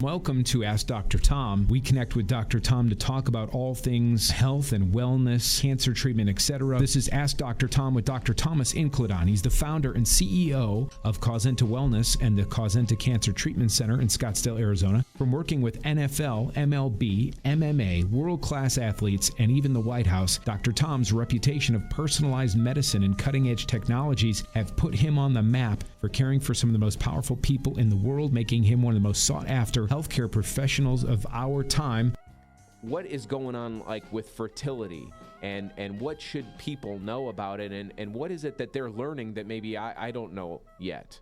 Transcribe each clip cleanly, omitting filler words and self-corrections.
Welcome to Ask Dr. Tom. We connect with Dr. Tom to talk about all things health and wellness, cancer treatment, etc. This is Ask Dr. Tom with Dr. Thomas Incledon. He's the founder and CEO of Causenta Wellness and the Causenta Cancer Treatment Center in Scottsdale, Arizona. From working with NFL, MLB, MMA, world-class athletes, and even the White House, Dr. Tom's reputation of personalized medicine and cutting-edge technologies have put him on the map for caring for some of the most powerful people in the world, making him one of the most sought-after healthcare professionals of our time. What is going on with fertility and what should people know about it and what is it that they're learning that maybe I don't know yet?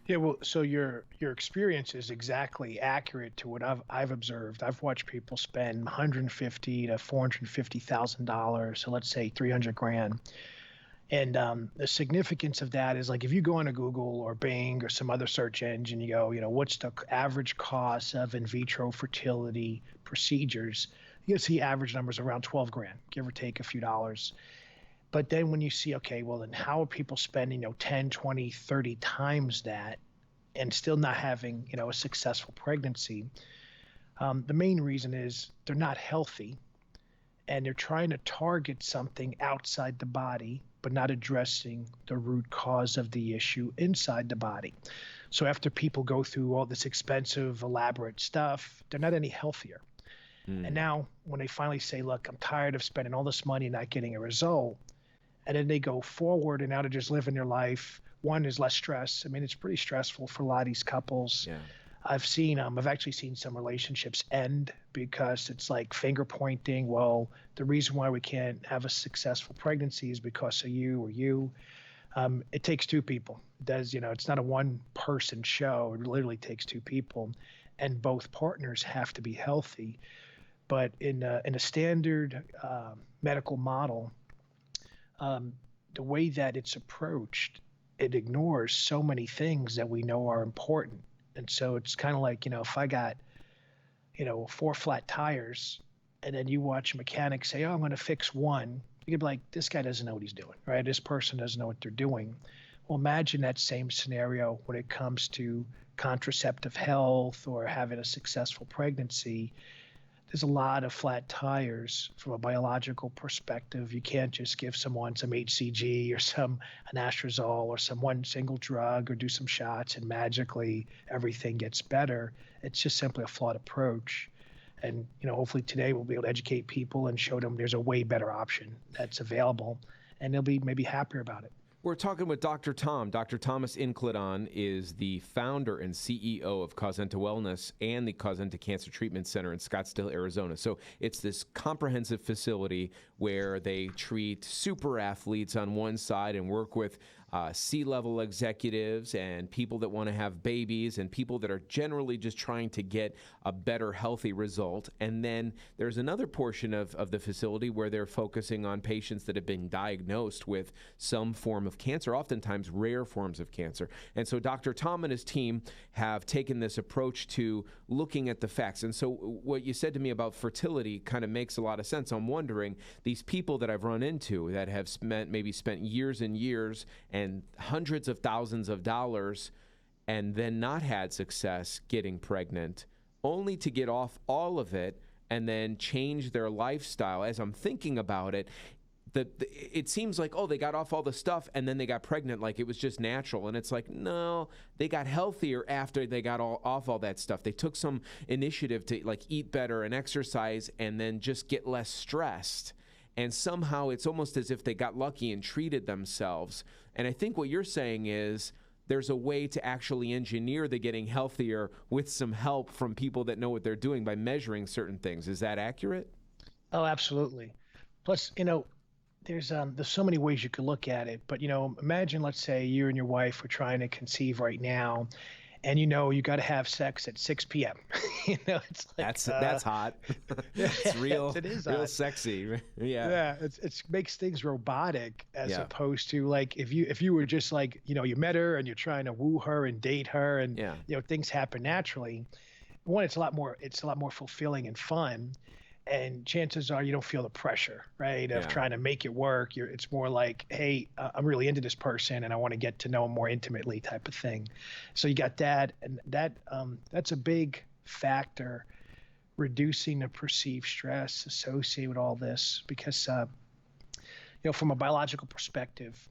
Yeah, well, so your experience is exactly accurate to what I've observed. I've watched people spend $150,000 to $450,000, so let's say 300 grand. And the significance of that is if you go on a Google or Bing or some other search engine, you go, what's the average cost of in vitro fertility procedures? You see average numbers around 12 grand, give or take a few dollars. But then when you see, okay, well, then how are people spending, 10, 20, 30 times that and still not having, a successful pregnancy? The main reason is they're not healthy and they're trying to target something outside the body, but not addressing the root cause of the issue inside the body. So after people go through all this expensive, elaborate stuff, they're not any healthier. And now when they finally say, look, I'm tired of spending all this money and not getting a result, and then they go forward and now they're just living their life. One is less stress. I mean, it's pretty stressful for a lot of these couples. Yeah. I've actually seen some relationships end because it's like finger pointing. Well, the reason why we can't have a successful pregnancy is because of you or you. It takes two people. It does, it's not a one person show. It literally takes two people, and both partners have to be healthy. But in a standard medical model, the way that it's approached, it ignores so many things that we know are important. And so it's kind of like, if I got, 4 flat tires and then you watch a mechanic say, oh, I'm going to fix one, you could be like, this guy doesn't know what he's doing, right? This person doesn't know what they're doing. Well, imagine that same scenario when it comes to contraceptive health or having a successful pregnancy. There's a lot of flat tires from a biological perspective. You can't just give someone some HCG or an anastrozole or some one single drug or do some shots and magically everything gets better. It's just simply a flawed approach. And, hopefully today we'll be able to educate people and show them there's a way better option that's available, and they'll be maybe happier about it. We're talking with Dr. Tom. Dr. Thomas Incledon is the founder and CEO of Causenta Wellness and the Causenta Cancer Treatment Center in Scottsdale, Arizona. So it's this comprehensive facility where they treat super athletes on one side and work with C-level executives and people that want to have babies and people that are generally just trying to get a better, healthy result. And then there's another portion of the facility where they're focusing on patients that have been diagnosed with some form of cancer, oftentimes rare forms of cancer. And so Dr. Tom and his team have taken this approach to looking at the facts. And so what you said to me about fertility kind of makes a lot of sense. I'm wondering, these people that I've run into that have spent years and years and hundreds of thousands of dollars and then not had success getting pregnant, only to get off all of it and then change their lifestyle. As I'm thinking about it, it seems like, they got off all the stuff and then they got pregnant like it was just natural. And it's like, no, they got healthier after they got off all that stuff. They took some initiative to eat better and exercise and then just get less stressed. And somehow it's almost as if they got lucky and treated themselves. And I think what you're saying is there's a way to actually engineer the getting healthier with some help from people that know what they're doing by measuring certain things. Is that accurate? Oh, absolutely. Plus, there's so many ways you could look at it. But, imagine, let's say you and your wife are trying to conceive right now, and you got to have sex at 6 p.m. It's like, that's hot. It's real. It is real hot. Sexy. Yeah. Yeah. It makes things robotic as opposed to if you were just you met her and you're trying to woo her and date her and things happen naturally. One, it's a lot more fulfilling and fun. And chances are you don't feel the pressure, right, of Yeah. trying to make it work. It's more like, hey, I'm really into this person and I want to get to know him more intimately, type of thing. So you got that, and that's a big factor, reducing the perceived stress associated with all this, because from a biological perspective,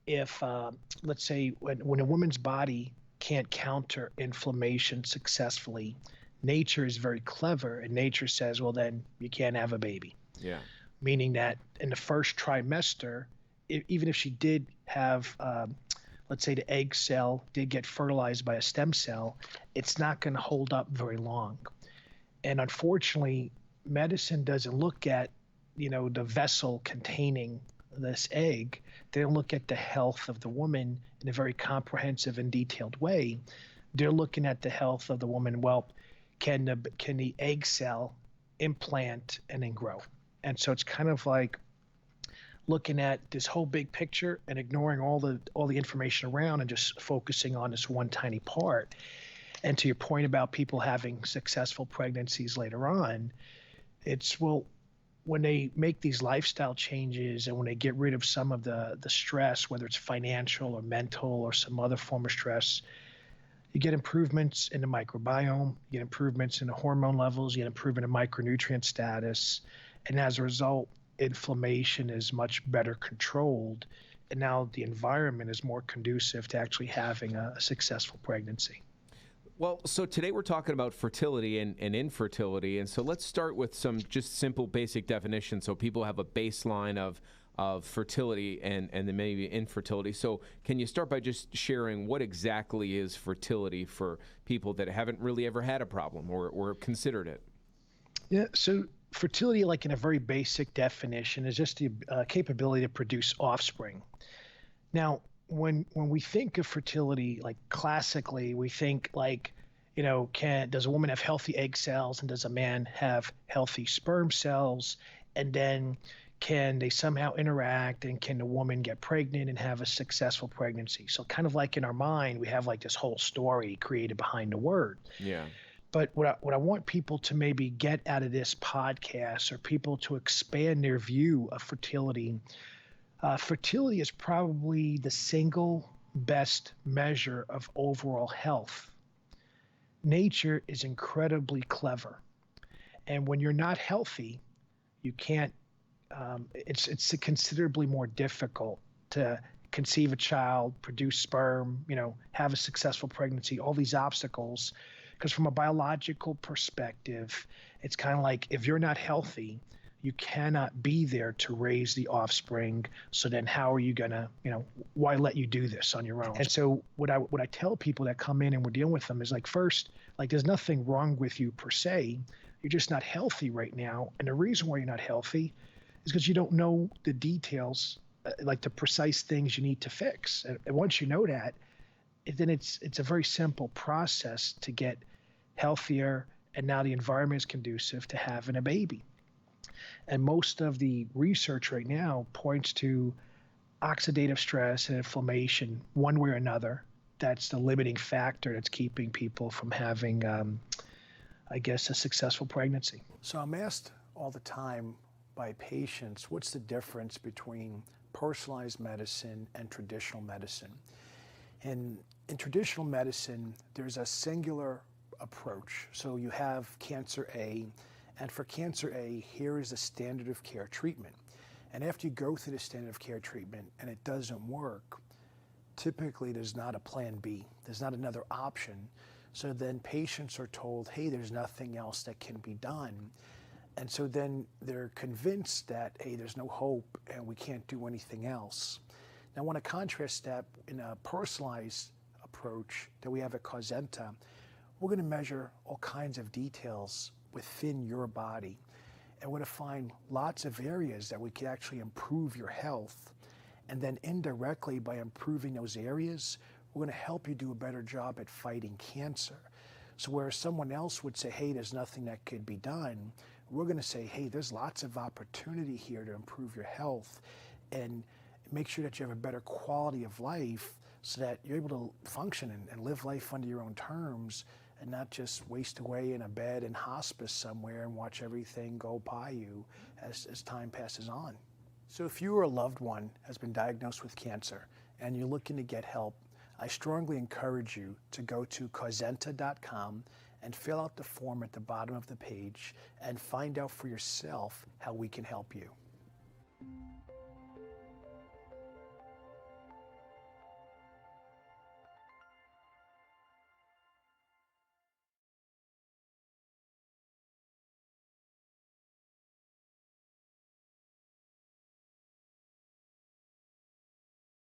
if let's say when a woman's body can't counter inflammation successfully, nature is very clever, and nature says, well, then you can't have a baby. Yeah. Meaning that in the first trimester, even if she did have, let's say the egg cell did get fertilized by a stem cell, it's not going to hold up very long. And unfortunately, medicine doesn't look at, the vessel containing this egg. They don't look at the health of the woman in a very comprehensive and detailed way. They're looking at the health of the woman. Well, can the egg cell implant and then grow? And so it's kind of like looking at this whole big picture and ignoring all the information around and just focusing on this one tiny part. And to your point about people having successful pregnancies later on, it's, well, when they make these lifestyle changes and when they get rid of some of the stress, whether it's financial or mental or some other form of stress, you get improvements in the microbiome, you get improvements in the hormone levels, you get improvement in micronutrient status. And as a result, inflammation is much better controlled. And now the environment is more conducive to actually having a successful pregnancy. Well, so today we're talking about fertility and infertility. And so let's start with some just simple basic definitions so people have a baseline of fertility and then maybe infertility. So can you start by just sharing what exactly is fertility for people that haven't really ever had a problem or considered it? Yeah, so fertility, like in a very basic definition, is just the capability to produce offspring. Now, when we think of fertility, like classically, we think like, does a woman have healthy egg cells and does a man have healthy sperm cells? And then can they somehow interact, and can the woman get pregnant and have a successful pregnancy? So kind of like in our mind, we have like this whole story created behind the word. Yeah. But what I want people to maybe get out of this podcast, or people to expand their view of fertility, fertility is probably the single best measure of overall health. Nature is incredibly clever. And when you're not healthy, you can't, it's considerably more difficult to conceive a child, produce sperm, have a successful pregnancy, all these obstacles. Because from a biological perspective, it's kind of like if you're not healthy, you cannot be there to raise the offspring. So then how are you going to, why let you do this on your own? And so what I tell people that come in and we're dealing with them is like, first, like there's nothing wrong with you per se. You're just not healthy right now. And the reason why you're not healthy is because you don't know the details, like the precise things you need to fix. And once you know that, then it's a very simple process to get healthier. And now the environment is conducive to having a baby. And most of the research right now points to oxidative stress and inflammation, one way or another. That's the limiting factor that's keeping people from having, a successful pregnancy. So I'm asked all the time by patients, what's the difference between personalized medicine and traditional medicine? And in traditional medicine, there's a singular approach. So you have cancer A, and for cancer A, here is the standard of care treatment. And after you go through the standard of care treatment and it doesn't work, typically there's not a plan B. There's not another option. So then patients are told, hey, there's nothing else that can be done. And so then they're convinced that, hey, there's no hope and we can't do anything else. Now I want to contrast that in a personalized approach that we have at Causenta. We're going to measure all kinds of details within your body. And we're going to find lots of areas that we can actually improve your health. And then indirectly, by improving those areas, we're going to help you do a better job at fighting cancer. So where someone else would say, hey, there's nothing that could be done, we're going to say, hey, there's lots of opportunity here to improve your health and make sure that you have a better quality of life so that you're able to function and live life under your own terms and not just waste away in a bed in hospice somewhere and watch everything go by you as time passes on. So if you or a loved one has been diagnosed with cancer and you're looking to get help, I strongly encourage you to go to Causenta.com and fill out the form at the bottom of the page and find out for yourself how we can help you.